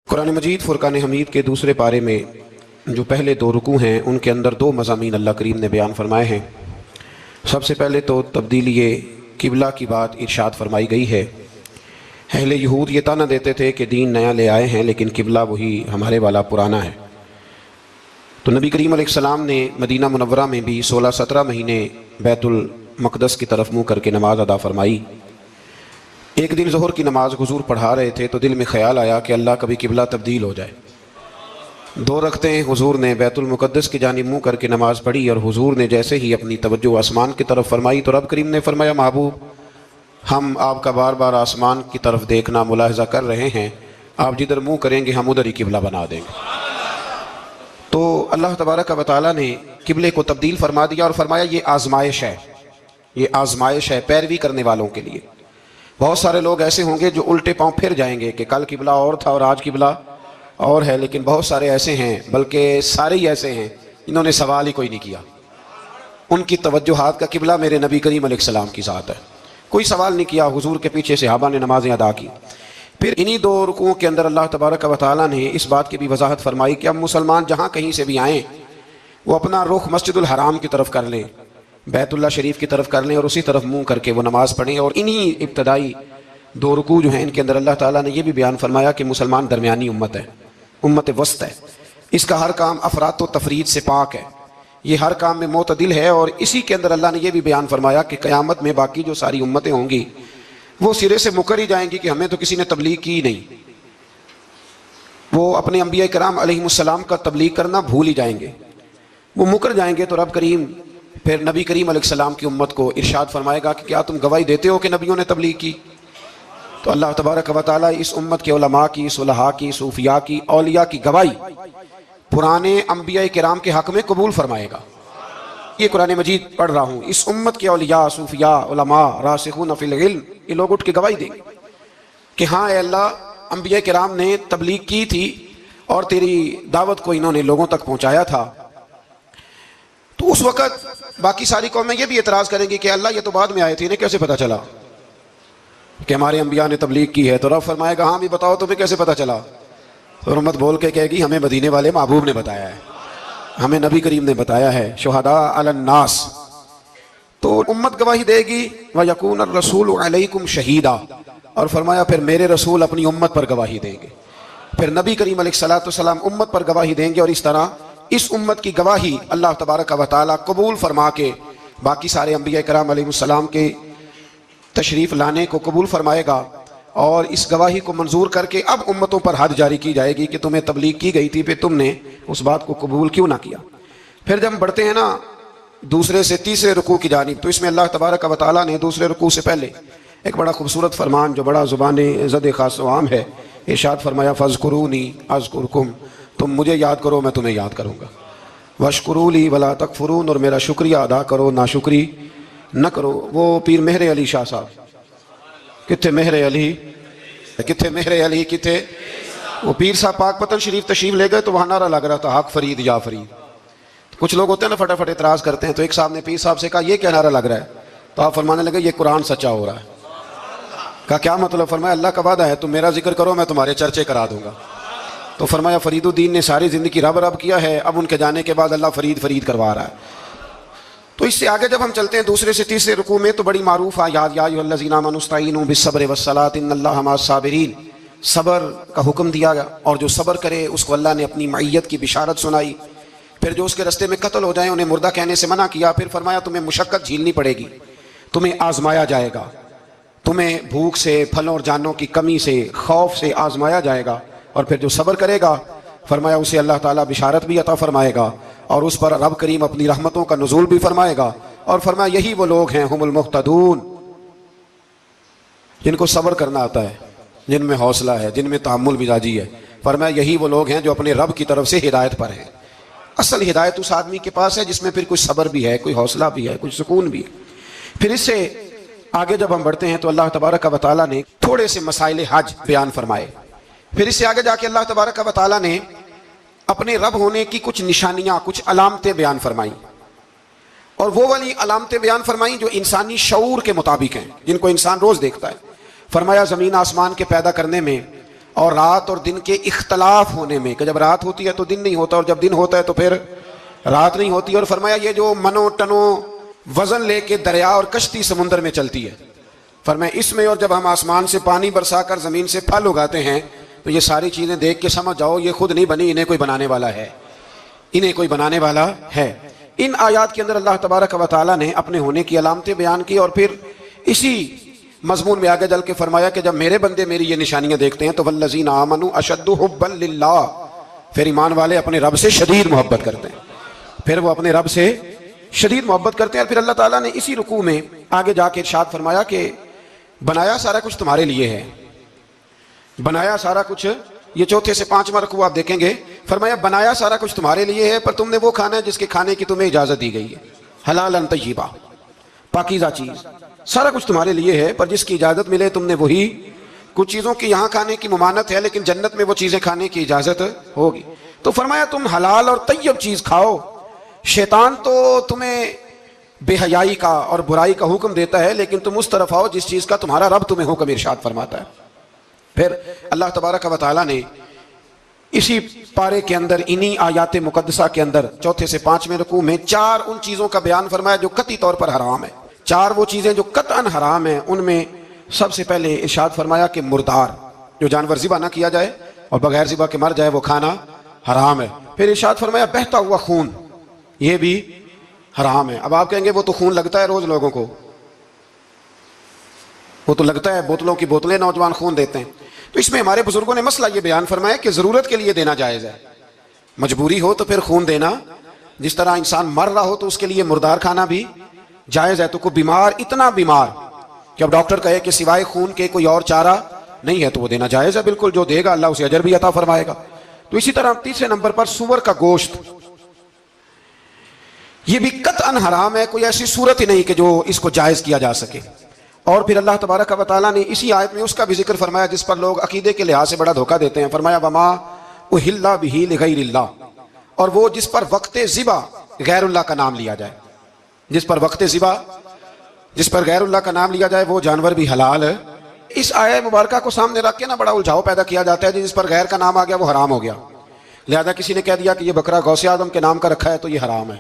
قرآن مجید فرقان حمید کے دوسرے پارے میں جو پہلے دو رکوع ہیں ان کے اندر دو مضامین اللہ کریم نے بیان فرمائے ہیں۔ سب سے پہلے تو تبدیلی قبلہ کی بات ارشاد فرمائی گئی ہے۔ اہل یہود یہ طعنہ دیتے تھے کہ دین نیا لے آئے ہیں لیکن قبلہ وہی ہمارے والا پرانا ہے، تو نبی کریم علیہ السلام نے مدینہ منورہ میں بھی 16-17 مہینے بیت المقدس کی طرف منہ کر کے نماز ادا فرمائی۔ ایک دن ظہر کی نماز حضور پڑھا رہے تھے تو دل میں خیال آیا کہ اللہ کبھی قبلہ تبدیل ہو جائے۔ 2 رکعتیں حضور نے بیت المقدس کی جانب منہ کر کے نماز پڑھی، اور حضور نے جیسے ہی اپنی توجہ آسمان کی طرف فرمائی تو رب کریم نے فرمایا، محبوب ہم آپ کا بار بار آسمان کی طرف دیکھنا ملاحظہ کر رہے ہیں، آپ جدھر منہ کریں گے ہم ادھر ہی قبلہ بنا دیں گے۔ تو اللہ تبارک و تعالیٰ نے قبلے کو تبدیل فرما دیا اور فرمایا یہ آزمائش ہے، یہ آزمائش ہے پیروی کرنے والوں کے لیے۔ بہت سارے لوگ ایسے ہوں گے جو الٹے پاؤں پھر جائیں گے کہ کل قبلہ اور تھا اور آج قبلہ اور ہے، لیکن بہت سارے ایسے ہیں، بلکہ سارے ہی ایسے ہیں انہوں نے سوال ہی کوئی نہیں کیا۔ ان کی توجہات کا قبلہ میرے نبی کریم علیہ السلام کی ذات ہے، کوئی سوال نہیں کیا۔ حضور کے پیچھے صحابہ نے نمازیں ادا کی۔ پھر انہی 2 رکوعوں کے اندر اللہ تبارک و تعالیٰ نے اس بات کی بھی وضاحت فرمائی کہ اب مسلمان جہاں کہیں سے بھی آئیں وہ اپنا رخ مسجد الحرام کی طرف کر لیں، بیت اللہ شریف کی طرف کر لیں اور اسی طرف منہ کر کے وہ نماز پڑھیں۔ اور انہی ابتدائی 2 رکوع جو ہیں ان کے اندر اللہ تعالیٰ نے یہ بھی بیان فرمایا کہ مسلمان درمیانی امت ہے، امت وسط ہے، اس کا ہر کام افراط و تفرید سے پاک ہے، یہ ہر کام میں معتدل ہے۔ اور اسی کے اندر اللہ نے یہ بھی بیان فرمایا کہ قیامت میں باقی جو ساری امتیں ہوں گی وہ سرے سے مکر ہی جائیں گی کہ ہمیں تو کسی نے تبلیغ کی نہیں، وہ اپنے انبیاء کرام علیہم السلام کا تبلیغ کرنا بھول ہی جائیں گے، وہ مکر جائیں گے۔ تو رب کریم پھر نبی کریم علیہ السلام کی امت کو ارشاد فرمائے گا کہ کیا تم گواہی دیتے ہو کہ نبیوں نے تبلیغ کی؟ تو اللہ تبارک و تعالیٰ اس امت کے علماء کی، صلحاء کی، صوفیاء کی، اولیاء کی گواہی پرانے انبیاء کرام کے حق میں قبول فرمائے گا۔ یہ قرآن مجید پڑھ رہا ہوں، اس امت کے اولیاء، صوفیاء، علماء، راسخون فی العلم، یہ لوگ اٹھ کے گواہی دیں گے کہ ہاں اے اللہ، انبیاء کرام نے تبلیغ کی تھی اور تیری دعوت کو انہوں نے لوگوں تک پہنچایا تھا۔ تو اس وقت باقی ساری قومیں یہ بھی اعتراض کریں گی کہ اللہ یہ تو بعد میں آئے تھے، انہیں کیسے پتہ چلا کہ ہمارے انبیاء نے تبلیغ کی ہے؟ تو رب فرمائے گا ہاں بھی بتاؤ تمہیں کیسے پتہ چلا؟ تو امت بول کے کہے گی ہمیں مدینے والے محبوب نے بتایا ہے، ہمیں نبی کریم نے بتایا ہے، شہداء علی الناس۔ تو امت گواہی دے گی، وَيَكُونَ الرَّسُولُ عَلَيْكُمْ شَهِيدًا، اور فرمایا پھر میرے رسول اپنی امت پر گواہی دیں گے، پھر نبی کریم علیہ السلام امت پر گواہی دیں گے، اور اس طرح اس امت کی گواہی اللہ تبارک و تعالیٰ قبول فرما کے باقی سارے انبیاء کرام علیہ السلام کے تشریف لانے کو قبول فرمائے گا، اور اس گواہی کو منظور کر کے اب امتوں پر حد جاری کی جائے گی کہ تمہیں تبلیغ کی گئی تھی، پھر تم نے اس بات کو قبول کیوں نہ کیا۔ پھر جب ہم بڑھتے ہیں نا دوسرے سے تیسرے رکوع کی جانب، تو اس میں اللہ تبارک و تعالیٰ نے دوسرے رکوع سے پہلے ایک بڑا خوبصورت فرمان جو بڑا زبان زد خاص و عام ہے ارشاد فرمایا، فاذکرونی اذکرکم، تم مجھے یاد کرو میں تمہیں یاد کروں گا، واشکروا لی ولا تکفرون، اور میرا شکریہ ادا کرو ناشکری نہ کرو۔ وہ پیر مہر علی شاہ صاحب کتھے، مہر علی کتھے، مہر علی کتھے، وہ پیر صاحب پاک پتن شریف تشریف لے گئے تو وہاں نعرہ لگ رہا تھا، حق فرید یا فرید۔ کچھ لوگ ہوتے ہیں نا فٹافٹ اعتراض کرتے ہیں، تو ایک صاحب نے پیر صاحب سے کہا یہ کیا نعرہ لگ رہا ہے؟ تو آپ فرمانے لگے یہ قرآن سچا ہو رہا ہے۔ کہا کیا مطلب؟ فرمایا اللہ کا وعدہ ہے تم میرا ذکر کرو میں تمہارے چرچے کرا دوں گا۔ تو فرمایا فرید الدین نے ساری زندگی رب رب کیا ہے، اب ان کے جانے کے بعد اللہ فرید فرید کروا رہا ہے۔ تو اس سے آگے جب ہم چلتے ہیں دوسرے سے تیسرے رکوع میں، تو بڑی معروف آیات، یا ایھا الذین آمنوا استعینوا بالصبر والصلاۃ ان اللہ مع الصابرین، صبر کا حکم دیا گیا، اور جو صبر کرے اس کو اللہ نے اپنی معیت کی بشارت سنائی۔ پھر جو اس کے رستے میں قتل ہو جائیں انہیں مردہ کہنے سے منع کیا۔ پھر فرمایا تمہیں مشقت جھیلنی پڑے گی، تمہیں آزمایا جائے گا، تمہیں بھوک سے، پھلوں اور جانوں کی کمی سے، خوف سے آزمایا جائے گا، اور پھر جو صبر کرے گا فرمایا اسے اللہ تعالیٰ بشارت بھی عطا فرمائے گا، اور اس پر رب کریم اپنی رحمتوں کا نزول بھی فرمائے گا۔ اور فرمایا یہی وہ لوگ ہیں ہم المہتدون، جن کو صبر کرنا آتا ہے، جن میں حوصلہ ہے، جن میں تحمل مزاجی ہے۔ فرمایا یہی وہ لوگ ہیں جو اپنے رب کی طرف سے ہدایت پر ہیں۔ اصل ہدایت اس آدمی کے پاس ہے جس میں پھر کچھ صبر بھی ہے، کوئی حوصلہ بھی ہے، کچھ سکون بھی ہے۔ پھر اس سے آگے جب ہم بڑھتے ہیں تو اللہ تبارک و تعالیٰ نے تھوڑے سے مسائل حج بیان فرمائے۔ پھر اس سے آگے جا کے اللہ تبارک و تعالیٰ نے اپنے رب ہونے کی کچھ نشانیاں، کچھ علامتیں بیان فرمائیں، اور وہ والی علامتیں بیان فرمائیں جو انسانی شعور کے مطابق ہیں، جن کو انسان روز دیکھتا ہے۔ فرمایا زمین آسمان کے پیدا کرنے میں اور رات اور دن کے اختلاف ہونے میں، کہ جب رات ہوتی ہے تو دن نہیں ہوتا، اور جب دن ہوتا ہے تو پھر رات نہیں ہوتی. اور فرمایا یہ جو منو ٹنو وزن لے کے دریا اور کشتی سمندر میں چلتی ہے، فرمایا اس میں، اور جب ہم آسمان سے پانی برسا کر زمین سے پھل اگاتے ہیں، تو یہ ساری چیزیں دیکھ کے سمجھ جاؤ یہ خود نہیں بنی، انہیں کوئی بنانے والا ہے، انہیں کوئی بنانے والا ہے. ان آیات کے اندر اللہ تبارک و تعالیٰ نے اپنے ہونے کی علامتیں بیان کی، اور پھر اسی مضمون میں آگے چل کے فرمایا کہ جب میرے بندے میری یہ نشانیاں دیکھتے ہیں تو والذین آمنوا اشد حبا للہ، پھر ایمان والے اپنے رب سے شدید محبت کرتے ہیں، پھر وہ اپنے رب سے شدید محبت کرتے ہیں. اور پھر اللہ تعالیٰ نے اسی رکوع میں آگے جا کے ارشاد فرمایا کہ بنایا سارا کچھ تمہارے لیے ہے، بنایا سارا کچھ. یہ چوتھے سے پانچواں رکوع آپ دیکھیں گے، فرمایا بنایا سارا کچھ تمہارے لیے ہے، پر تم نے وہ کھانا ہے جس کے کھانے کی تمہیں اجازت دی گئی ہے، حلالا طیبا، پاکیزہ چیز، سارا کچھ تمہارے لیے ہے، پر جس کی اجازت ملے تم نے وہی. کچھ چیزوں کی یہاں کھانے کی ممانعت ہے، لیکن جنت میں وہ چیزیں کھانے کی اجازت ہوگی. تو فرمایا تم حلال اور طیب چیز کھاؤ. شیطان تو تمہیں بے حیائی کا اور برائی کا حکم دیتا ہے، لیکن تم اس طرف آؤ جس چیز کا تمہارا رب تمہیں حکم ارشاد فرماتا ہے. پھر اللہ تبارک و تعالیٰ نے اسی پارے کے اندر انہی آیات مقدسہ کے اندر چوتھے سے پانچویں رکوع میں 4 ان چیزوں کا بیان فرمایا جو قطعی طور پر حرام ہے. 4 وہ چیزیں جو قطعاً حرام ہیں، ان میں سب سے پہلے ارشاد فرمایا کہ مردار، جو جانور ذبح نہ کیا جائے اور بغیر ذبح کے مر جائے، وہ کھانا حرام ہے. پھر ارشاد فرمایا بہتا ہوا خون، یہ بھی حرام ہے. اب آپ کہیں گے وہ تو خون لگتا ہے روز لوگوں کو، وہ تو لگتا ہے، بوتلوں کی بوتلیں نوجوان خون دیتے ہیں. تو اس میں ہمارے بزرگوں نے مسئلہ یہ بیان فرمایا کہ ضرورت کے لیے دینا جائز ہے، مجبوری ہو تو پھر خون دینا، جس طرح انسان مر رہا ہو تو اس کے لیے مردار کھانا بھی جائز ہے. تو کوئی بیمار، اتنا بیمار کہ اب ڈاکٹر کہے کہ سوائے خون کے کوئی اور چارہ نہیں ہے، تو وہ دینا جائز ہے بالکل. جو دے گا اللہ اسے اجر بھی عطا فرمائے گا. تو اسی طرح تیسرے نمبر پر سور کا گوشت، یہ بھی قطعاً حرام ہے، کوئی ایسی صورت ہی نہیں کہ جو اس کو جائز کیا جا سکے. اور پھر اللہ تبارک و تعالیٰ نے اسی آیت میں اس کا بھی ذکر فرمایا جس پر لوگ عقیدے کے لحاظ سے بڑا دھوکہ دیتے ہیں. فرمایا وما اہل بہ لغیر اللہ، اور وہ جس پر وقت ذبح غیر اللہ کا نام لیا جائے، جس پر وقت ذبح، جس پر غیر اللہ کا نام لیا جائے، وہ جانور بھی حلال ہے. اس آیہ مبارکہ کو سامنے رکھ کے نا بڑا الجھاؤ پیدا کیا جاتا ہے، جس پر غیر کا نام آ گیا وہ حرام ہو گیا. لہذا کسی نے کہہ دیا کہ یہ بکرا غوث اعظم کے نام کا رکھا ہے تو یہ حرام ہے،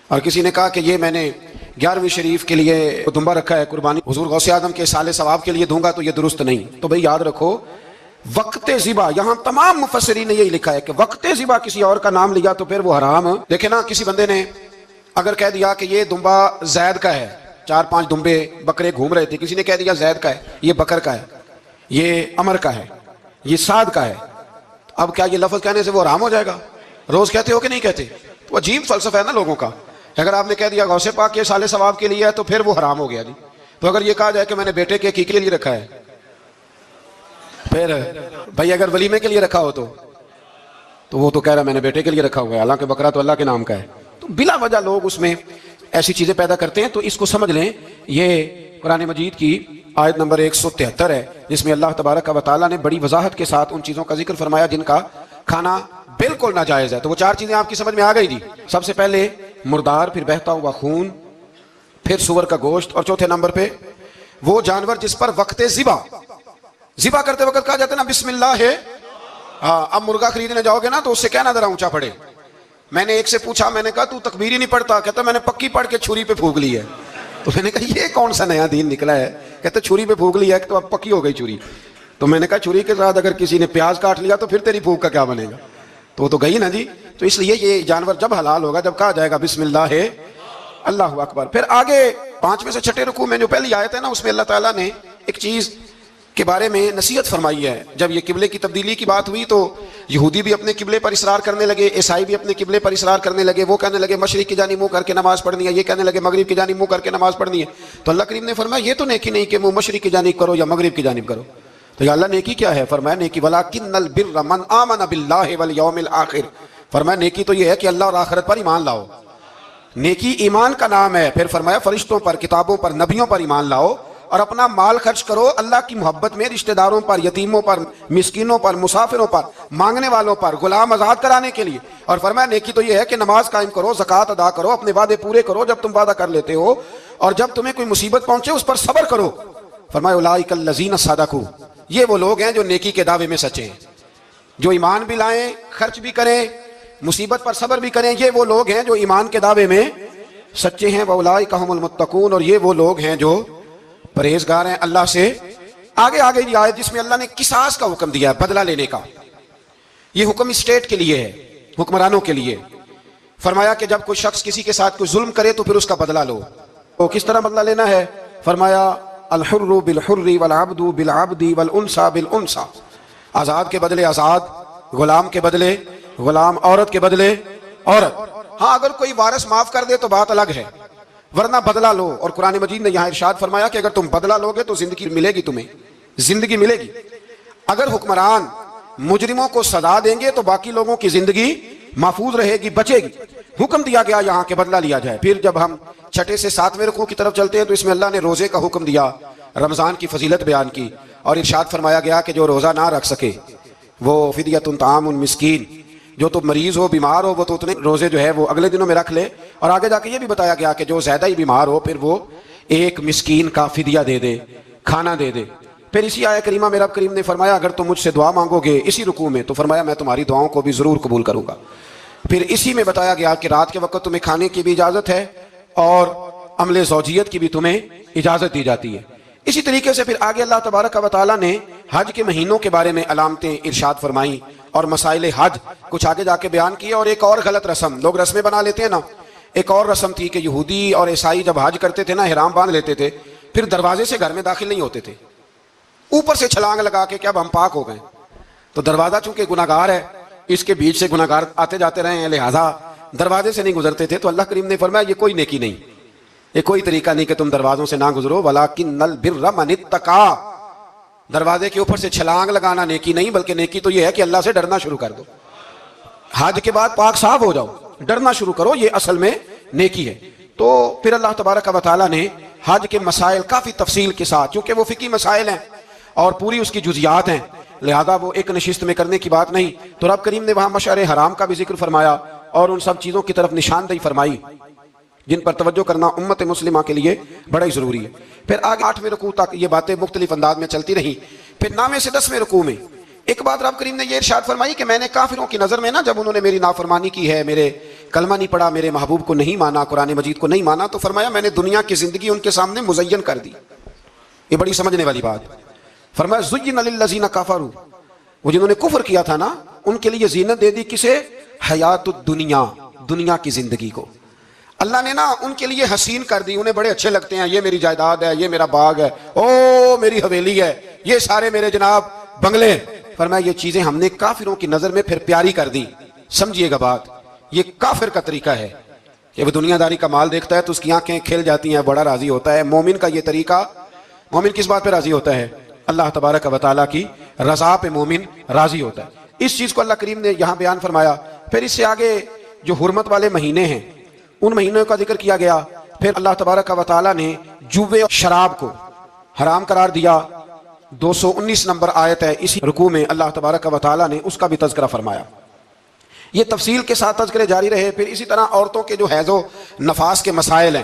اور کسی نے کہا کہ یہ میں نے 11ویں شریف کے لیے دمبا رکھا ہے قربانی، حضور غوث اعظم کے سال ثواب کے لیے دوں گا تو یہ درست نہیں. تو بھئی یاد رکھو وقت ذبح، یہاں تمام مفسرین نے یہی لکھا ہے کہ وقت ذبح کسی اور کا نام لیا تو پھر وہ حرام. دیکھیں نا، کسی بندے نے اگر کہہ دیا کہ یہ دمبا زید کا ہے، 4-5 دمبے بکرے گھوم رہے تھے، کسی نے کہہ دیا زید کا ہے، یہ بکر کا ہے، یہ عمر کا ہے، یہ سعد کا ہے، اب کیا یہ لفظ کہنے سے وہ حرام ہو جائے گا؟ روز کہتے ہو کہ نہیں کہتے؟ تو عجیب فلسفہ ہے نا لوگوں کا. اگر آپ نے کہہ دیا غوث پاک کے سال ثواب کے لیے ہے تو پھر وہ حرام ہو گیا جی. تو اگر یہ کہا جائے کہ میں نے بیٹے کے عقیقے کے لیے رکھا ہے، پھر بھائی اگر ولیمے کے لیے رکھا ہو تو وہ تو کہہ رہا میں نے بیٹے کے لیے رکھا ہوا ہے، حالانکہ بکرا تو اللہ کے نام کا ہے. تو بلا وجہ لوگ اس میں ایسی چیزیں پیدا کرتے ہیں. تو اس کو سمجھ لیں، یہ قرآن مجید کی آیت نمبر 173 ہے، جس میں اللہ تبارک و تعالیٰ نے بڑی وضاحت کے ساتھ ان چیزوں کا ذکر فرمایا جن کا کھانا بالکل ناجائز ہے. تو وہ 4 چیزیں آپ کی سمجھ میں آ گئی جی. سب سے پہلے مردار، پھر بہتا ہوا خون، پھر سور کا گوشت، اور چوتھے نمبر پہ وہ جانور جس پر وقت ذبح کرتے وقت کہا جاتا ہے نا بسم اللہ ہے. اب مرغا خریدنے جاؤ گے نا تو اس سے کہنا ذرا اونچا پڑے. میں نے ایک سے پوچھا، میں نے کہا تو تکبیر ہی نہیں پڑھتا؟ کہتا میں نے پکی پڑھ کے چھری پہ پھونک لی ہے. تو میں نے کہا یہ کون سا نیا دین نکلا ہے؟ کہتا چھری پہ پھونک لی ہے تو اب پکی ہو گئی چھری. تو میں نے کہا چھری کے ساتھ اگر کسی نے پیاز کاٹ لیا تو پھر تیری پھونک کا کیا بنے گا؟ تو وہ تو گئی نا جی. تو اس لیے یہ جانور جب حلال ہوگا جب کہا جائے گا بسم اللہ ہے اللہ اکبر. پھر آگے 5ویں سے 6ٹھے رکوع میں جو پہلی آیت ہے نا، اس میں اللہ تعالیٰ نے ایک چیز کے بارے میں نصیحت فرمائی ہے. جب یہ قبلے کی تبدیلی کی بات ہوئی تو یہودی بھی اپنے قبلے پر اصرار کرنے لگے، عیسائی بھی اپنے قبلے پر اصرار کرنے لگے. وہ کہنے لگے مشرق کی جانب منہ کر کے نماز پڑھنی ہے، یہ کہنے لگے مغرب کی جانب منہ کر کے نماز پڑھنی ہے. تو اللہ کریم نے فرمایا یہ تو نیکی نہیں کہ منہ مشرق کی جانب کرو یا مغرب کی جانب کرو. تو یا اللہ نیکی کیا ہے؟ فرمایا نیکی ولکن البر من آمن باللہ والیوم الآخر. فرمایا نیکی تو یہ ہے کہ اللہ اور آخرت پر ایمان لاؤ. نیکی ایمان کا نام ہے. پھر فرمایا فرشتوں پر، کتابوں پر، نبیوں پر ایمان لاؤ، اور اپنا مال خرچ کرو اللہ کی محبت میں رشتہ داروں پر، یتیموں پر، مسکینوں پر، مسافروں پر، مانگنے والوں پر، غلام آزاد کرانے کے لیے. اور فرمایا نیکی تو یہ ہے کہ نماز قائم کرو، زکوٰۃ ادا کرو، اپنے وعدے پورے کرو جب تم وعدہ کر لیتے ہو، اور جب تمہیں کوئی مصیبت پہنچے اس پر صبر کرو. فرمایا اولئک الذین صدقوا، یہ وہ لوگ ہیں جو نیکی کے دعوے میں سچے ہیں، جو ایمان بھی لائیں، خرچ بھی کریں، مصیبت پر صبر بھی کریں، یہ وہ لوگ ہیں جو ایمان کے دعوے میں سچے ہیں۔ وَأُولَٰئِکَ هُمُ الْمُتَّقُونَ، اور یہ وہ لوگ ہیں جو پرہیزگار ہیں اللہ سے۔ آگے یہ آیت جس میں اللہ نے قصاص کا حکم دیا ہے، بدلہ لینے کا، یہ حکم اسٹیٹ کے لیے ہے، حکمرانوں کے لیے۔ فرمایا کہ جب کوئی شخص کسی کے ساتھ کوئی ظلم کرے تو پھر اس کا بدلہ لو۔ تو کس طرح بدلہ لینا ہے؟ فرمایا الحر بالحر والعبد بالعبد والانثى بالانثى، آزاد کے بدلے آزاد، غلام کے بدلے غلام، عورت کے بدلے عورت۔ ہاں اگر کوئی وارث معاف کر دے تو بات الگ ہے، ورنہ بدلہ لو۔ اور قرآن مجید نے یہاں ارشاد فرمایا کہ اگر تم بدلہ لوگے تو زندگی ملے گی، تمہیں زندگی ملے گی۔ اگر حکمران مجرموں کو سزا دیں گے تو باقی لوگوں کی زندگی محفوظ رہے گی، بچے گی۔ حکم دیا گیا یہاں کہ بدلہ لیا جائے۔ پھر جب ہم 6 سے 7 رکوع کی طرف چلتے ہیں تو اس میں اللہ نے روزے کا حکم دیا، رمضان کی فضیلت بیان کی، اور ارشاد فرمایا گیا کہ جو روزہ نہ رکھ سکے وہ فدیۃ طعام مسکین، جو تو مریض ہو، بیمار ہو، وہ تو اتنے روزے جو ہے وہ اگلے دنوں میں رکھ لے۔ اور آگے جا کے یہ بھی بتایا گیا کہ جو زیادہ ہی بیمار ہو پھر وہ ایک مسکین کا فدیہ دے دے، کھانا دے دے۔ پھر اسی آیت کریمہ میں رب کریم نے فرمایا اگر تم مجھ سے دعا مانگو گے اسی رکوع میں تو فرمایا میں تمہاری دعاؤں کو بھی ضرور قبول کروں گا۔ پھر اسی میں بتایا گیا کہ رات کے وقت تمہیں کھانے کی بھی اجازت ہے اور عمل زوجیت کی بھی تمہیں اجازت دی جاتی ہے۔ اسی طریقے سے پھر آگے اللہ تبارک و تعالیٰ نے حج کے مہینوں کے بارے میں علامتیں ارشاد فرمائیں اور مسائل حج کچھ آگے جا کے بیان کیے۔ اور ایک اور غلط رسم لوگ رسمیں بنا لیتے ہیں نا، ایک اور رسم تھی کہ یہودی اور عیسائی جب حج کرتے تھے نا، احرام باندھ لیتے تھے، پھر دروازے سے گھر میں داخل نہیں ہوتے تھے، اوپر سے چھلانگ لگا کے کہ اب ہم پاک ہو گئے۔ تو دروازہ چونکہ گناہگار ہے، اس کے بیچ سے گناہگار آتے جاتے رہے ہیں، لہذا دروازے سے نہیں گزرتے تھے۔ تو اللہ کریم نے فرمایا یہ کوئی نیکی نہیں، یہ کوئی طریقہ نہیں کہ تم دروازوں سے نہ گزرو، وَلَٰكِنَّ الْبِرَّ مَنِ اتَّقَىٰ، دروازے کے اوپر سے چھلانگ لگانا نیکی نہیں، بلکہ نیکی تو یہ ہے کہ اللہ سے ڈرنا شروع کر دو، حج کے بعد پاک صاف ہو جاؤ، ڈرنا شروع کرو، یہ اصل میں نیکی ہے۔ تو پھر اللہ تبارک و تعالیٰ نے حج کے مسائل کافی تفصیل کے ساتھ، چونکہ وہ فقہی مسائل ہیں اور پوری اس کی جزیات ہیں، لہذا وہ ایک نشست میں کرنے کی بات نہیں، تو رب کریم نے وہاں مشعر حرام کا بھی ذکر فرمایا اور ان سب چیزوں کی طرف نشاندہی فرمائی جن پر توجہ کرنا امت مسلمہ کے لیے بڑا ہی ضروری ہے۔ پھر آگے 8ویں رکوع تک یہ باتیں مختلف انداز میں چلتی رہیں۔ پھر 9ویں سے 10ویں رکوع میں ایک بات رب کریم نے یہ ارشاد فرمائی کہ میں نے کافروں کی نظر میں نا، جب انہوں نے میری نافرمانی کی ہے، میرے کلمہ نہیں پڑھا، میرے محبوب کو نہیں مانا، قرآن مجید کو نہیں مانا، تو فرمایا میں نے دنیا کی زندگی ان کے سامنے مزین کر دی۔ یہ بڑی سمجھنے والی بات۔ فرمایا زُيِّنَ لِلَّذِينَ كَفَرُوا، وہ جنہوں نے کفر کیا تھا نا، ان کے لیے زینت دے دی کسے؟ حیات الدنیا، دنیا کی زندگی کو اللہ نے نا ان کے لیے حسین کر دی، انہیں بڑے اچھے لگتے ہیں، یہ میری جائیداد ہے، یہ میرا باغ ہے، او میری حویلی ہے، یہ سارے میرے جناب بنگلے۔ فرمایا یہ چیزیں ہم نے کافروں کی نظر میں پھر پیاری کر دی۔ سمجھیے گا بات، یہ کافر کا طریقہ ہے کہ وہ دنیا داری کا مال دیکھتا ہے تو اس کی آنکھیں کھل جاتی ہیں، بڑا راضی ہوتا ہے۔ مومن کا یہ طریقہ، مومن کس بات پہ راضی ہوتا ہے؟ اللہ تبارک و تعالیٰ کی رضا پہ مومن راضی ہوتا ہے۔ اس چیز کو اللہ کریم نے یہاں بیان فرمایا۔ پھر اس سے آگے جو حرمت والے مہینے ہیں ان مہینوں کا ذکر کیا گیا۔ پھر اللہ تبارک و تعالیٰ نے جوے اور شراب کو حرام قرار دیا، 219 نمبر آیت ہے، اسی رکوع میں اللہ تبارک و تعالیٰ نے اس کا بھی تذکرہ فرمایا۔ یہ تفصیل کے ساتھ تذکرے جاری رہے۔ پھر اسی طرح عورتوں کے جو حیض و نفاس کے مسائل ہیں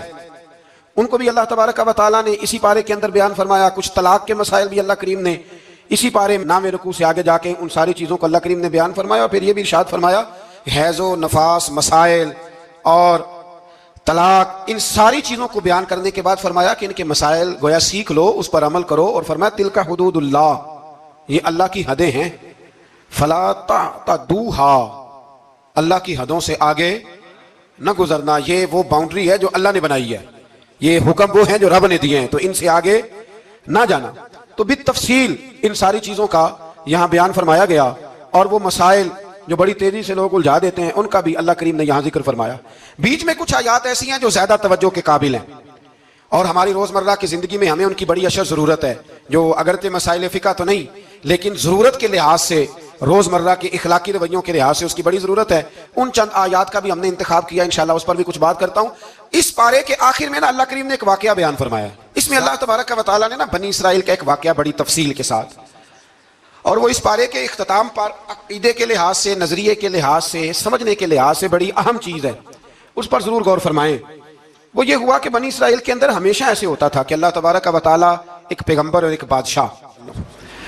ان کو بھی اللہ تبارک و تعالیٰ نے اسی پارے کے اندر بیان فرمایا۔ کچھ طلاق کے مسائل بھی اللہ کریم نے اسی پارے 9ویں رکوع سے آگے جا کے ان ساری چیزوں کو اللہ کریم نے بیان فرمایا۔ اور پھر یہ بھی ارشاد فرمایا حیض و نفاس مسائل اور طلاق، ان ساری چیزوں کو بیان کرنے کے بعد فرمایا کہ ان کے مسائل گویا سیکھ لو، اس پر عمل کرو، اور فرمایا تلک حدود اللہ، یہ اللہ کی حدیں ہیں، فلا تعتدوها، اللہ کی حدوں سے آگے نہ گزرنا، یہ وہ باؤنڈری ہے جو اللہ نے بنائی ہے، یہ حکم وہ ہیں جو رب نے دیے ہیں، تو ان سے آگے نہ جانا۔ تو بالتفصیل ان ساری چیزوں کا یہاں بیان فرمایا گیا، اور وہ مسائل جو بڑی تیزی سے لوگ الجھا دیتے ہیں ان کا بھی اللہ کریم نے یہاں ذکر فرمایا۔ بیچ میں کچھ آیات ایسی ہیں جو زیادہ توجہ کے قابل ہیں اور ہماری روزمرہ کی زندگی میں ہمیں ان کی بڑی اشد ضرورت ہے، جو اگرچہ مسائل فقہ تو نہیں لیکن ضرورت کے لحاظ سے، روزمرہ کے اخلاقی رویوں کے لحاظ سے اس کی بڑی ضرورت ہے۔ ان چند آیات کا بھی ہم نے انتخاب کیا، انشاءاللہ اس پر بھی کچھ بات کرتا ہوں۔ اس پارے کے آخر میں نا اللہ کریم نے ایک واقعہ بیان فرمایا ہے، اس میں اللہ تبارک و تعالیٰ نے نا بنی اسرائیل کا ایک واقعہ بڑی تفصیل کے ساتھ، اور وہ اس پارے کے اختتام پر عقیدے کے لحاظ سے، نظریے کے لحاظ سے، سمجھنے کے لحاظ سے بڑی اہم چیز ہے، اس پر ضرور غور فرمائیں۔ وہ یہ ہوا کہ بنی اسرائیل کے اندر ہمیشہ ایسے ہوتا تھا کہ اللہ تبارک و تعالیٰ ایک پیغمبر اور ایک بادشاہ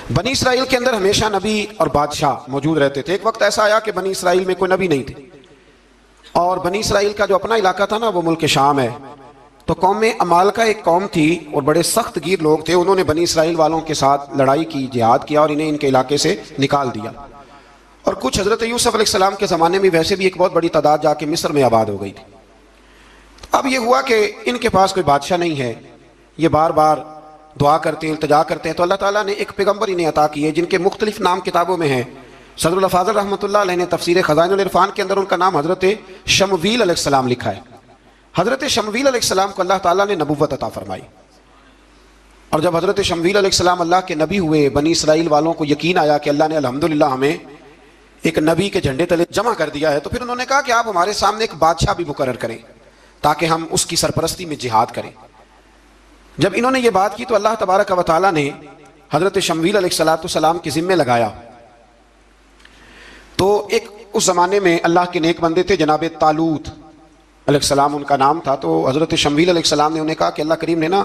بنی اسرائیل کے اندر ہمیشہ نبی اور بادشاہ موجود رہتے تھے. ایک وقت ایسا آیا کہ بنی اسرائیل میں کوئی نبی نہیں تھے، اور بنی اسرائیل کا جو اپنا علاقہ تھا نا وہ ملک شام ہے. تو قوم عمالقہ ایک قوم تھی اور بڑے سخت گیر لوگ تھے. انہوں نے بنی اسرائیل والوں کے ساتھ لڑائی کی، جہاد کیا اور انہیں ان کے علاقے سے نکال دیا. اور کچھ حضرت یوسف علیہ السلام کے زمانے میں ویسے بھی ایک بہت بڑی تعداد جا کے مصر میں آباد ہو گئی تھی. اب یہ ہوا کہ ان کے پاس کوئی بادشاہ نہیں ہے، یہ بار بار دعا کرتے ہیں، التجا کرتے ہیں. تو اللہ تعالیٰ نے ایک پیغمبر انہیں عطا کیے جن کے مختلف نام کتابوں میں ہیں. صدر الافاضل رحمۃ اللہ علیہ نے تفسیر خزائن العرفان کے اندر ان کا نام حضرت شمویل علیہ السلام لکھا ہے. حضرت شمویل علیہ السلام کو اللہ تعالیٰ نے نبوت عطا فرمائی، اور جب حضرت شمویل علیہ السلام اللہ کے نبی ہوئے، بنی اسرائیل والوں کو یقین آیا کہ اللہ نے الحمدللہ ہمیں ایک نبی کے جھنڈے تلے جمع کر دیا ہے. تو پھر انہوں نے کہا کہ آپ ہمارے سامنے ایک بادشاہ بھی مقرر کریں تاکہ ہم اس کی سرپرستی میں جہاد کریں. جب انہوں نے یہ بات کی تو اللہ تبارک و تعالیٰ نے حضرت شمویل علیہ السلام کے ذمے لگایا. تو ایک اس زمانے میں اللہ کے نیک بندے تھے، جناب طالوت علیہ السلام ان کا نام تھا. تو حضرت شمویل علیہ السلام نے انہیں کہا کہ اللہ کریم نے نا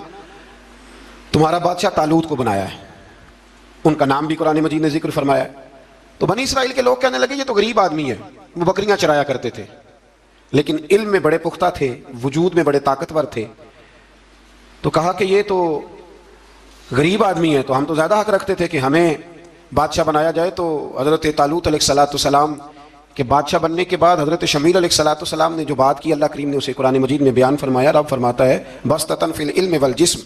تمہارا بادشاہ طالوت کو بنایا ہے. ان کا نام بھی قرآن مجید نے ذکر فرمایا ہے. تو بنی اسرائیل کے لوگ کہنے لگے یہ تو غریب آدمی ہے، وہ بکریاں چرایا کرتے تھے، لیکن علم میں بڑے پختہ تھے، وجود میں بڑے طاقتور تھے. تو کہا کہ یہ تو غریب آدمی ہے، تو ہم تو زیادہ حق رکھتے تھے کہ ہمیں بادشاہ بنایا جائے. تو حضرت طالوت علیہ السلام کے بادشاہ بننے کے بعد حضرت شمویل علیہ السلام نے جو بات کی، اللہ کریم نے اسے قرآن مجید میں بیان فرمایا. رب فرماتا ہے بسطۃ فی العلم والجسم،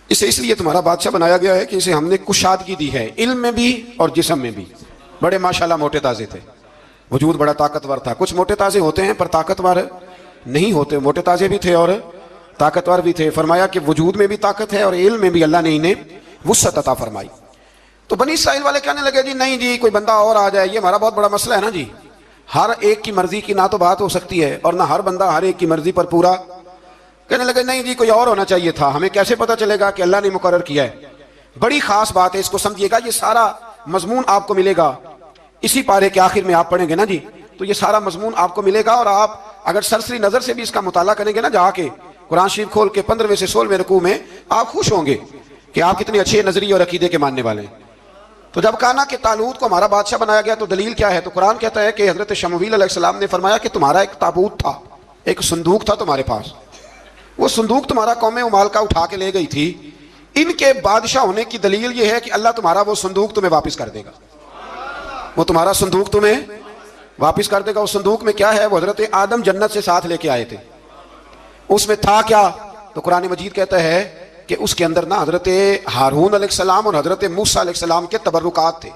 اسے اس لیے تمہارا بادشاہ بنایا گیا ہے کہ اسے ہم نے کشادگی دی ہے، علم میں بھی اور جسم میں بھی. بڑے ماشاءاللہ موٹے تازے تھے، وجود بڑا طاقتور تھا. کچھ موٹے تازے ہوتے ہیں پر طاقتور نہیں ہوتے، موٹے تازے بھی تھے اور طاقتور بھی تھے. فرمایا کہ وجود میں بھی طاقت ہے اور علم میں بھی اللہ نے انہیں وسعت عطا فرمائی. تو بنی اسرائیل والے کہنے لگے جی نہیں جی کوئی بندہ اور آ جائے، یہ ہمارا بہت بڑا مسئلہ ہے نا جی. ہر ایک کی مرضی کی نہ تو بات ہو سکتی ہے اور نہ ہر بندہ ہر ایک کی مرضی پر پورا. کہنے لگے نہیں جی کوئی اور ہونا چاہیے تھا، ہمیں کیسے پتہ چلے گا کہ اللہ نے مقرر کیا ہے. بڑی خاص بات ہے، اس کو سمجھیے گا. یہ سارا مضمون آپ کو ملے گا اسی پارے کے آخر میں، آپ پڑھیں گے نا جی تو یہ سارا مضمون آپ کو ملے گا. اور آپ اگر سرسری نظر سے بھی اس کا مطالعہ کریں گے نا، جا کے قرآن شریف کھول کے 15ویں سے 16ویں رکوع میں، آپ خوش ہوں گے کہ آپ کتنے اچھے نظریے اور عقیدے کے ماننے والے ہیں. تو جب کہا نا کہ طالوت کو ہمارا بادشاہ بنایا گیا تو دلیل کیا ہے، تو قرآن کہتا ہے کہ حضرت شمویل علیہ السلام نے فرمایا کہ تمہارا ایک تابوت تھا، ایک صندوق تھا تمہارے پاس، وہ صندوق تمہارا قوم عمالقہ اٹھا کے لے گئی تھی. ان کے بادشاہ ہونے کی دلیل یہ ہے کہ اللہ تمہارا وہ صندوق تمہیں واپس کر دے گا، وہ تمہارا صندوق تمہیں واپس کر دے گا. اس صندوق میں کیا ہے، وہ حضرت آدم جنت سے ساتھ لے کے آئے تھے. اس میں تھا کیا، تو قرآن مجید کہتا ہے کہ اس کے اندر نا حضرت ہارون علیہ السلام اور حضرت موسیٰ علیہ السلام کے تبرکات تھے.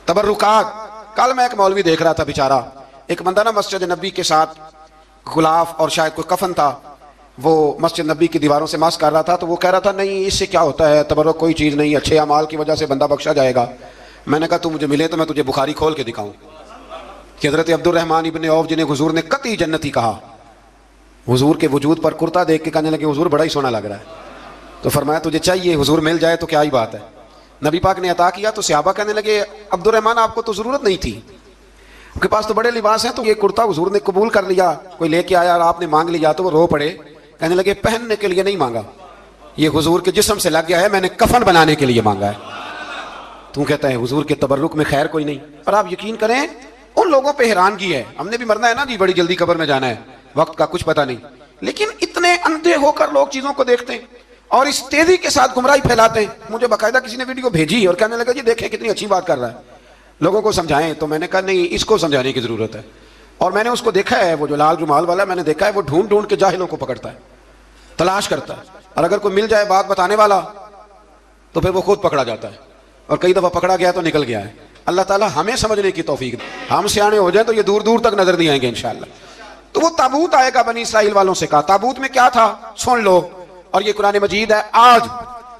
تبرکات. کل میں ایک مولوی دیکھ رہا تھا بیچارہ، ایک بندہ نا مسجد نبی کے ساتھ غلاف اور شاید کوئی کفن تھا، وہ مسجد نبی کی دیواروں سے مس کر رہا تھا. تو وہ کہہ رہا تھا نہیں اس سے کیا ہوتا ہے، تبرک کوئی چیز نہیں، اچھے اعمال کی وجہ سے بندہ بخشا جائے گا. میں نے کہا تو مجھے ملے تو میں تجھے بخاری کھول کے دکھاؤں کہ حضرت عبد الرحمن ابن عوف جنہیں حضور نے قطعی جنتی کہا، حضور کے وجود پر کرتا دیکھ کے کہنے لگے حضور بڑا ہی سونا لگ رہا ہے. تو فرمایا تجھے چاہیے حضور مل جائے تو کیا ہی بات ہے. نبی پاک نے عطا کیا تو صحابہ کہنے لگے عبد الرحمن آپ کو تو ضرورت نہیں تھی، آپ کے پاس تو بڑے لباس ہیں، تو یہ کرتا حضور نے قبول کر لیا، کوئی لے کے آیا اور آپ نے مانگ لیا. تو وہ رو پڑے، کہنے لگے پہننے کے لیے نہیں مانگا، یہ حضور کے جسم سے لگ گیا ہے، میں نے کفن بنانے کے لیے مانگا ہے. تو کہتا ہے حضور کے تبرک میں خیر کوئی نہیں. اور آپ یقین کریں ان لوگوں پہ حیرانگی ہے، ہم نے بھی مرنا ہے نا جی، بڑی جلدی قبر میں جانا ہے، وقت کا کچھ پتہ نہیں، لیکن اتنے اندھے ہو کر لوگ چیزوں کو دیکھتے ہیں اور اس تیزی کے ساتھ گمراہی پھیلاتے ہیں. مجھے باقاعدہ کسی نے ویڈیو بھیجی اور کہنے لگا جی دیکھیں کتنی اچھی بات کر رہا ہے، لوگوں کو سمجھائیں. تو میں نے کہا نہیں اس کو سمجھانے کی ضرورت ہے. اور میں نے اس کو دیکھا ہے، وہ جو لال رومال والا میں نے دیکھا ہے، وہ ڈھونڈ ڈھونڈ کے جاہلوں کو پکڑتا ہے، تلاش کرتا ہے، اور اگر کوئی مل جائے بات بتانے والا تو پھر وہ خود پکڑا جاتا ہے، اور کئی دفعہ پکڑا گیا تو نکل گیا ہے. اللہ تعالیٰ ہمیں سمجھنے کی توفیق دے، ہم سیانے ہو جائیں تو یہ دور دور تک نظر نہیں آئیں گے انشاءاللہ. تو وہ تابوت آئے گا، بنی اسرائیل والوں سے کہا تابوت میں کیا تھا سن لو، اور یہ قرآن مجید ہے. آج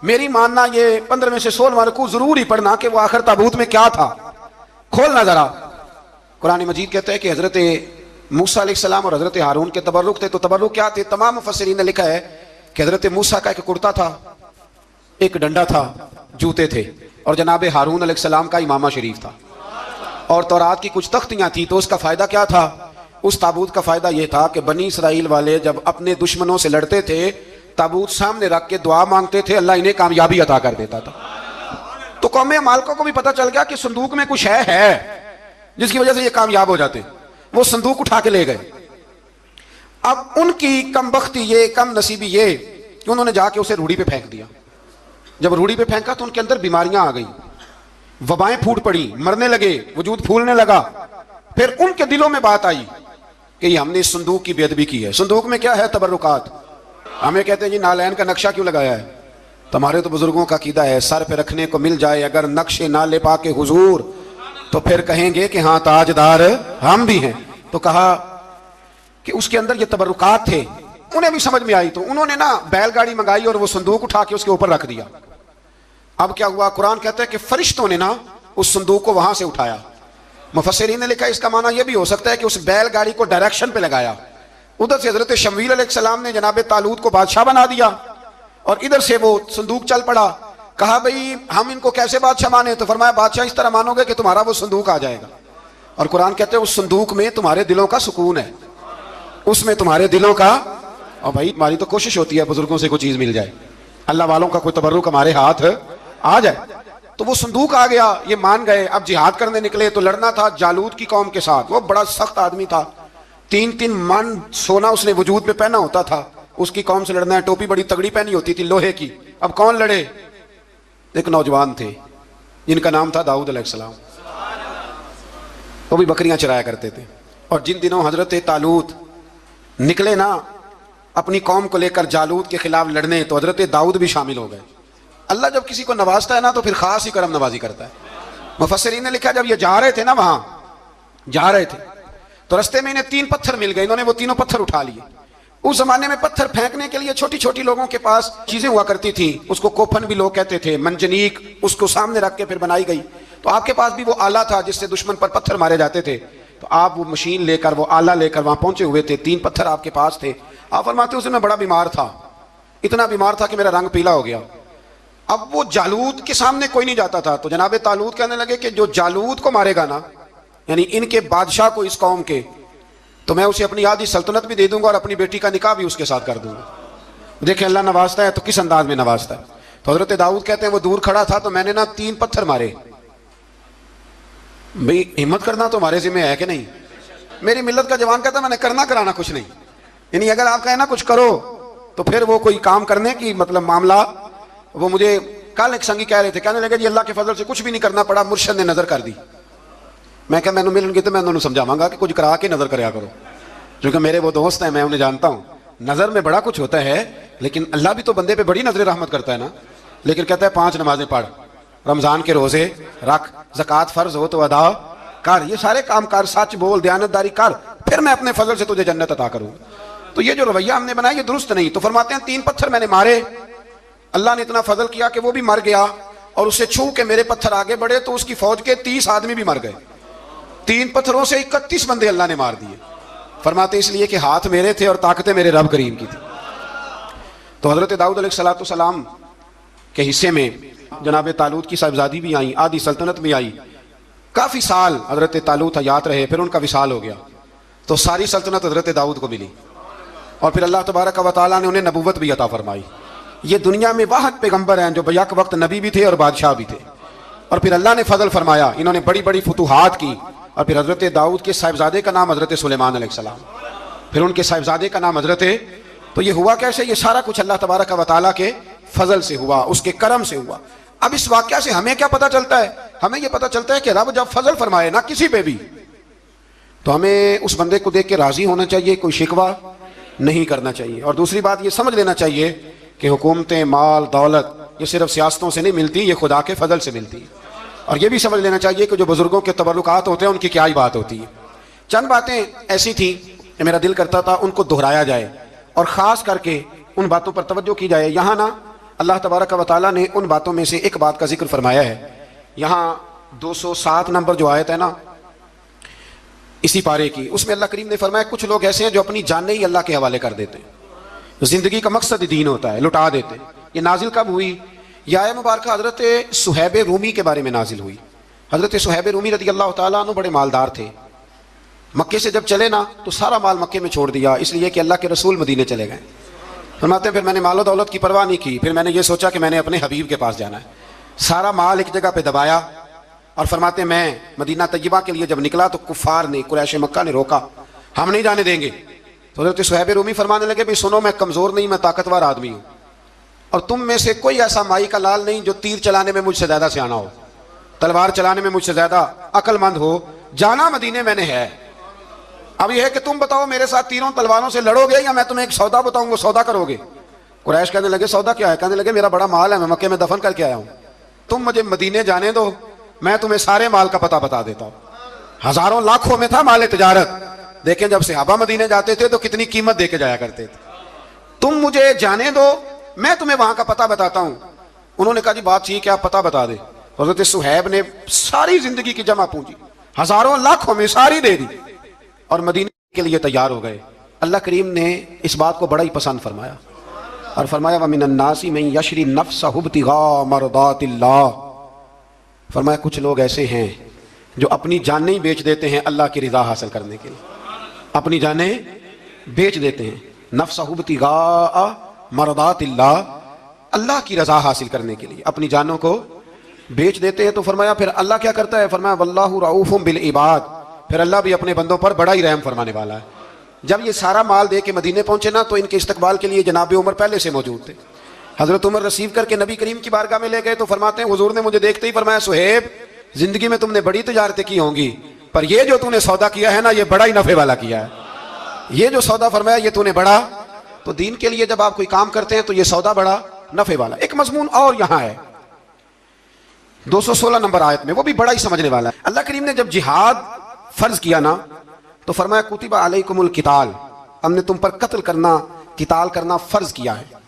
میری ماننا یہ 15 سے 16 رکوع ضرور ہی پڑھنا کہ وہ آخر تابوت میں کیا تھا، کھولنا ذرا. قرآن مجید کہتا ہے کہ حضرت موسیٰ علیہ السلام اور حضرت ہارون کے تبرک تھے. تو تبرک کیا تھے؟ تمام مفسرین نے لکھا ہے کہ حضرت موسیٰ کا ایک کرتا تھا، ایک ڈنڈا تھا، جوتے تھے، اور جناب ہارون علیہ السلام کا امامہ شریف تھا، اور تورات کی کچھ تختیاں تھیں. تو اس کا فائدہ کیا تھا؟ اس تابوت کا فائدہ یہ تھا کہ بنی اسرائیل والے جب اپنے دشمنوں سے لڑتے تھے، تابوت سامنے رکھ کے دعا مانگتے تھے، اللہ انہیں کامیابی عطا کر دیتا تھا. تو قوم مالکہ کو بھی پتہ چل گیا کہ صندوق میں کچھ ہے جس کی وجہ سے یہ کامیاب ہو جاتے. وہ صندوق اٹھا کے لے گئے. اب ان کی کم بختی یہ، کم نصیبی یہ کہ انہوں نے جا کے اسے روڑی پہ پھینک دیا. جب روڑی پہ پھینکا تو ان کے اندر بیماریاں آ گئیں، وبائیں پھوٹ پڑی، مرنے لگے، وجود پھولنے لگا. پھر ان کے دلوں میں بات آئی کہ یہ ہم نے اس صندوق کی بے ادبی کی ہے. صندوق میں کیا ہے؟ تبرکات. ہمیں کہتے ہیں جی نالین کا نقشہ کیوں لگایا ہے؟ تمہارے تو بزرگوں کا عقیدہ ہے سر پہ رکھنے کو مل جائے اگر نقش نالے پاک حضور تو پھر کہیں گے کہ ہاں تاجدار ہم بھی ہیں. تو کہا کہ اس کے اندر یہ تبرکات تھے. انہیں بھی سمجھ میں آئی تو انہوں نے نا بیل گاڑی منگائی اور وہ صندوق اٹھا کے اس کے اوپر رکھ دیا. اب کیا ہوا؟ قرآن کہتا ہے کہ فرشتوں نے نا اس صندوق کو وہاں سے اٹھایا. مفسرین نے لکھا اس کا معنی یہ بھی ہو سکتا ہے کہ اس بیل گاڑی کو ڈائریکشن پہ لگایا. ادھر سے حضرت شمویل علیہ السلام نے جناب طالوت کو بادشاہ بنا دیا اور ادھر سے وہ صندوق چل پڑا. کہا بھئی ہم ان کو کیسے بادشاہ مانے؟ تو فرمایا بادشاہ اس طرح مانو گے کہ تمہارا وہ صندوق آ جائے گا. اور قرآن کہتے ہیں اس صندوق میں تمہارے دلوں کا سکون ہے، اس میں تمہارے دلوں کا. اور بھائی ہماری تو کوشش ہوتی ہے بزرگوں سے کوئی چیز مل جائے، اللہ والوں کا کوئی تبرک ہمارے ہاتھ آ جائے. تو وہ صندوق آ گیا، یہ مان گئے. اب جہاد کرنے نکلے تو لڑنا تھا جالوت کی قوم کے ساتھ. وہ بڑا سخت آدمی تھا، 3 من سونا اس نے وجود پہ پہنا ہوتا تھا. اس کی قوم سے لڑنا ہے، ٹوپی بڑی تگڑی پہنی ہوتی تھی لوہے کی. اب کون لڑے؟ ایک نوجوان تھے جن کا نام تھا داؤد علیہ السلام. وہ بھی بکریاں چرایا کرتے تھے. اور جن دنوں حضرت طالوت نکلے نا اپنی قوم کو لے کر جالوت کے خلاف لڑنے تو حضرت داؤد بھی شامل ہو گئے. اللہ جب کسی کو نوازتا ہے نا تو پھر خاص ہی کرم نوازی کرتا ہے. مفسرین نے لکھا جب یہ جا رہے تھے نا وہاں جا رہے تھے تو رستے میں انہیں 3 پتھر مل گئے. انہوں نے وہ تینوں پتھر اٹھا لیے. اس زمانے میں پتھر پھینکنے کے لیے چھوٹی چھوٹی لوگوں کے پاس چیزیں ہوا کرتی تھیں. اس کو کوپن بھی لوگ کہتے تھے، منجنیک اس کو سامنے رکھ کے پھر بنائی گئی. تو آپ کے پاس بھی وہ آلہ تھا جس سے دشمن پر پتھر مارے جاتے تھے. تو آپ وہ مشین لے کر وہ آلہ لے کر وہاں پہنچے ہوئے تھے. 3 پتھر آپ کے پاس تھے. آپ فرماتے اس میں بڑا بیمار تھا، اتنا بیمار تھا کہ میرا رنگ پیلا ہو گیا. اب وہ جالوت کے سامنے کوئی نہیں جاتا تھا. تو جناب طالوت کہنے لگے کہ جو جالوت کو مارے گا نا، یعنی ان کے بادشاہ کو اس قوم کے، تو میں اسے اپنی آدھی سلطنت بھی دے دوں گا اور اپنی بیٹی کا نکاح بھی اس کے ساتھ کر دوں گا. دیکھیں اللہ نوازتا ہے تو کس انداز میں نوازتا ہے. تو حضرت داؤد کہتے ہیں وہ دور کھڑا تھا تو میں نے نا 3 پتھر مارے. بھئی ہمت کرنا تو ہمارے ذمہ ہے کہ نہیں؟ میری ملت کا جوان کہتا ہے میں نے کرنا کرانا کچھ نہیں. یعنی اگر آپ کہیں نا کچھ کرو تو پھر وہ کوئی کام کرنے کی مطلب معاملہ. وہ مجھے کل ایک سنگی کہہ رہے تھے، کہنے لگے جی اللہ کے فضل سے کچھ بھی نہیں کرنا پڑا، مرشد نے نظر کر دی. میں کہا میں ملوں گی تو میں انہوں سمجھاواں گا کہ کچھ کرا کے نظر کریا کرو، کیونکہ میرے وہ دوست ہیں میں انہیں جانتا ہوں. نظر میں بڑا کچھ ہوتا ہے لیکن اللہ بھی تو بندے پہ بڑی نظر رحمت کرتا ہے نا. لیکن کہتا ہے 5 نمازیں پڑھ، رمضان کے روزے رکھ، زکوٰۃ فرض ہو تو ادا کر، یہ سارے کام کر، سچ بول، دیانتداری کر، پھر میں اپنے فضل سے تجھے جنت عطا کروں. تو یہ جو رویہ ہم نے بنایا یہ درست نہیں. تو فرماتے ہیں 3 پتھر میں نے مارے، اللہ نے اتنا فضل کیا کہ وہ بھی مر گیا اور اسے چھو کے میرے پتھر آگے بڑھے تو اس کی فوج کے 30 آدمی بھی مر گئے. 3 پتھروں سے 31 بندے اللہ نے مار دیے. فرماتے اس لیے کہ ہاتھ میرے تھے اور طاقتیں میرے رب کریم کی تھی. تو حضرت داؤد علیہ السلام کے حصے میں جناب طالوت کی صاحبزادی بھی آئیں، آدھی سلطنت بھی آئی. کافی سال حضرت طالوت حیات رہے، پھر ان کا وصال ہو گیا تو ساری سلطنت حضرت داؤد کو ملی. اور پھر اللہ تبارک و تعالیٰ نے انہیں نبوت بھی عطا فرمائی. یہ دنیا میں واحد پیغمبر ہیں جو بیک وقت نبی بھی تھے اور بادشاہ بھی تھے. اور پھر اللہ نے فضل فرمایا، انہوں نے بڑی بڑی فتوحات کی. اور پھر حضرت داؤد کے صاحبزادے کا نام حضرت سلیمان علیہ السلام، پھر ان کے صاحبزادے کا نام حضرت. تو یہ ہوا کیسے؟ یہ سارا کچھ اللہ تبارک و تعالیٰ کے فضل سے ہوا، اس کے کرم سے ہوا. اب اس واقعہ سے ہمیں کیا پتہ چلتا ہے؟ ہمیں یہ پتہ چلتا ہے کہ رب جب فضل فرمائے نا کسی پہ بھی تو ہمیں اس بندے کو دیکھ کے راضی ہونا چاہیے، کوئی شکوہ نہیں کرنا چاہیے. اور دوسری بات یہ سمجھ لینا چاہیے کہ حکومتیں، مال، دولت یہ صرف سیاستوں سے نہیں ملتی، یہ خدا کے فضل سے ملتی. اور یہ بھی سمجھ لینا چاہیے کہ جو بزرگوں کے تبرکات ہوتے ہیں ان کی کیا ہی بات ہوتی ہے. چند باتیں ایسی تھیں کہ میرا دل کرتا تھا ان کو دہرایا جائے اور خاص کر کے ان باتوں پر توجہ کی جائے. یہاں نا اللہ تبارک و تعالیٰ نے ان باتوں میں سے ایک بات کا ذکر فرمایا ہے. یہاں 207 نمبر جو آیت ہے نا اسی پارے کی، اس میں اللہ کریم نے فرمایا کچھ لوگ ایسے ہیں جو اپنی جانیں ہی اللہ کے حوالے کر دیتے ہیں. زندگی کا مقصد دین ہوتا ہے، لٹا دیتے ہیں. یہ نازل کب ہوئی؟ یہ آیت مبارکہ حضرت صہیب رومی کے بارے میں نازل ہوئی. حضرت صہیب رومی رضی اللہ تعالیٰ عنہ بڑے مالدار تھے. مکے سے جب چلے نا تو سارا مال مکے میں چھوڑ دیا، اس لیے کہ اللہ کے رسول مدینے چلے گئے. فرماتے ہیں پھر میں نے مال و دولت کی پرواہ نہیں کی، پھر میں نے یہ سوچا کہ میں نے اپنے حبیب کے پاس جانا ہے. سارا مال ایک جگہ پہ دبایا اور فرماتے میں مدینہ طیبہ کے لیے جب نکلا تو کفار نے، قریش مکہ نے روکا، ہم نہیں جانے دیں گے۔ تو حضرت صہیب رومی فرمانے لگے بھی سنو، میں کمزور نہیں، میں طاقتور آدمی ہوں، اور تم میں سے کوئی ایسا مائی کا لال نہیں جو تیر چلانے میں مجھ سے زیادہ سیانا ہو، تلوار چلانے میں مجھ سے زیادہ عقل مند ہو، جانا مدینے میں نے ہے۔ اب یہ ہے کہ تم بتاؤ میرے ساتھ تیروں تلواروں سے لڑو گے یا میں تمہیں ایک سودا بتاؤں گا، سودا کرو گے؟ قریش کہنے لگے سودا کیا ہے؟ کہنے لگے میرا بڑا مال ہے، میں مکے میں دفن کر کے آیا ہوں، تم مجھے مدینے جانے دو، میں تمہیں سارے مال کا پتہ بتا دیتا ہوں۔ ہزاروں لاکھوں میں تھا مال تجارت۔ دیکھیں جب صحابہ مدینے جاتے تھے تو کتنی قیمت دے کے جایا کرتے تھے۔ تم مجھے جانے دو، میں تمہیں وہاں کا پتہ بتاتا ہوں۔ انہوں نے کہا جی بات ٹھیک ہے، آپ پتہ بتا دیں۔ حضرت صہیب نے ساری زندگی کی جمع پونجی ہزاروں لاکھوں میں ساری دے دی اور مدینے کے لیے تیار ہو گئے۔ اللہ کریم نے اس بات کو بڑا ہی پسند فرمایا اور فرمایا وَمِنَ النَّاسِ مَن يَشْرِي نَفْسَهُ ابْتِغَاءَ مَرْضَاتِ اللَّهِ، فرمایا کچھ لوگ ایسے ہیں جو اپنی جانیں بیچ دیتے ہیں اللہ کی رضا حاصل کرنے کے لیے، اپنی جانیں بیچ دیتے ہیں، نَفْسَهُ ابْتِغَاءَ مَرْضَاتِ اللَّهِ، اللہ کی رضا حاصل کرنے کے لیے اپنی جانوں کو بیچ دیتے ہیں۔ تو فرمایا پھر اللہ کیا کرتا ہے؟ فرمایا وَاللَّهُ رَؤُوفٌ بِالْعِبَادِ، پھر اللہ بھی اپنے بندوں پر بڑا ہی رحم فرمانے والا ہے۔ جب یہ سارا مال دے کے مدینے پہنچے نا تو ان کے استقبال کے لیے جناب عمر پہلے سے موجود تھے۔ حضرت عمر ریسیو کر کے نبی کریم کی بارگاہ میں لے گئے تو فرماتے ہیں حضور نے مجھے دیکھتے ہی فرمایا صہیب زندگی میں تم نے بڑی تجارتیں کی ہوں گی، پر یہ جو تم نے سودا کیا ہے نا یہ بڑا ہی نفع والا کیا ہے، یہ جو سودا فرمایا یہ تو نے بڑا۔ تو دین کے لیے جب آپ کوئی کام کرتے ہیں تو یہ سودا بڑا نفع والا۔ ایک مضمون اور یہاں ہے 216 نمبر آیت میں، وہ بھی بڑا ہی سمجھنے والا ہے۔ اللہ کریم نے جب جہاد فرض کیا نا تو فرمایا کتب علیکم القتال، ہم نے تم پر قتل کرنا، قتال کرنا فرض کیا ہے۔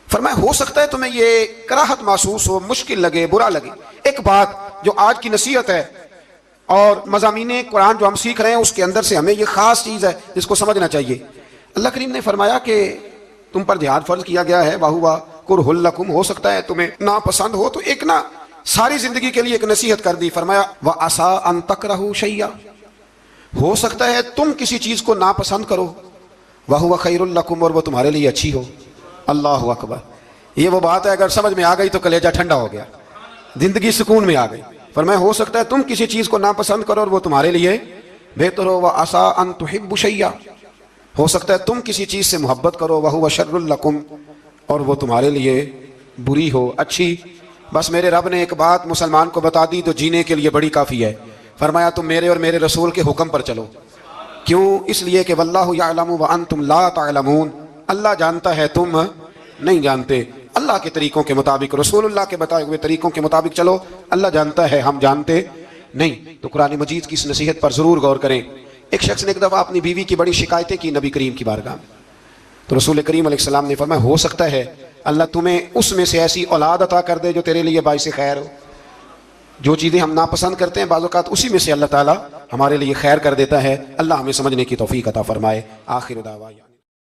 فرمایا ہو سکتا ہے تمہیں یہ کراہت محسوس ہو، مشکل لگے، برا لگے۔ ایک بات جو آج کی نصیحت ہے اور مضامین قرآن جو ہم سیکھ رہے ہیں اس کے اندر سے ہمیں یہ خاص چیز ہے جس کو سمجھنا چاہیے۔ اللہ کریم نے فرمایا کہ تم پر جہاد فرض کیا گیا ہے، وَهُوَ كُرْهٌ لَكُمْ، ہو سکتا ہے تمہیں ناپسند ہو، تو ایک نا ساری زندگی کے لیے ایک نصیحت کر دی۔ فرمایا وَعَسَىٰ أَن تَكْرَهُوا شَيْئًا، ہو سکتا ہے تم کسی چیز کو ناپسند کرو، وَهُوَ خَيْرٌ لَكُمْ، اور وہ تمہارے لیے اچھی ہو۔ اللہ اکبر، یہ وہ بات ہے اگر سمجھ میں آ گئی تو کلیجہ ٹھنڈا ہو گیا، زندگی سکون میں آ گئی۔ فرمایا ہو سکتا ہے تم کسی چیز کو ناپسند کرو اور وہ تمہارے لیے بہتر ہو۔ وَعَسَىٰ أَن تُحِبُّوا شَيْئًا، ہو سکتا ہے تم کسی چیز سے محبت کرو، وَهُوَ شَرٌّ لَكُمْ، اور وہ تمہارے لیے بری ہو، اچھی۔ بس میرے رب نے ایک بات مسلمان کو بتا دی تو جینے کے لیے بڑی کافی ہے۔ فرمایا تم میرے اور میرے رسول کے حکم پر چلو۔ کیوں؟ اس لیے کہ واللہ یعلم وانتم لا تعلمون، اللہ جانتا ہے تم نہیں جانتے۔ اللہ کے طریقوں کے مطابق، رسول اللہ کے بتائے ہوئے طریقوں کے مطابق چلو، اللہ جانتا ہے ہم جانتے نہیں۔ تو قرآن مجید کی اس نصیحت پر ضرور غور کریں۔ ایک شخص نے ایک دفعہ اپنی بیوی کی بڑی شکایتیں کی نبی کریم کی بارگاہ میں، تو رسول کریم علیہ السلام نے فرمایا ہو سکتا ہے اللہ تمہیں اس میں سے ایسی اولاد عطا کر دے جو تیرے لیے باعث خیر ہو۔ جو چیزیں ہم ناپسند کرتے ہیں بعض اوقات اسی میں سے اللہ تعالیٰ ہمارے لیے خیر کر دیتا ہے۔ اللہ ہمیں سمجھنے کی توفیق عطا فرمائے۔ آخر دعوانا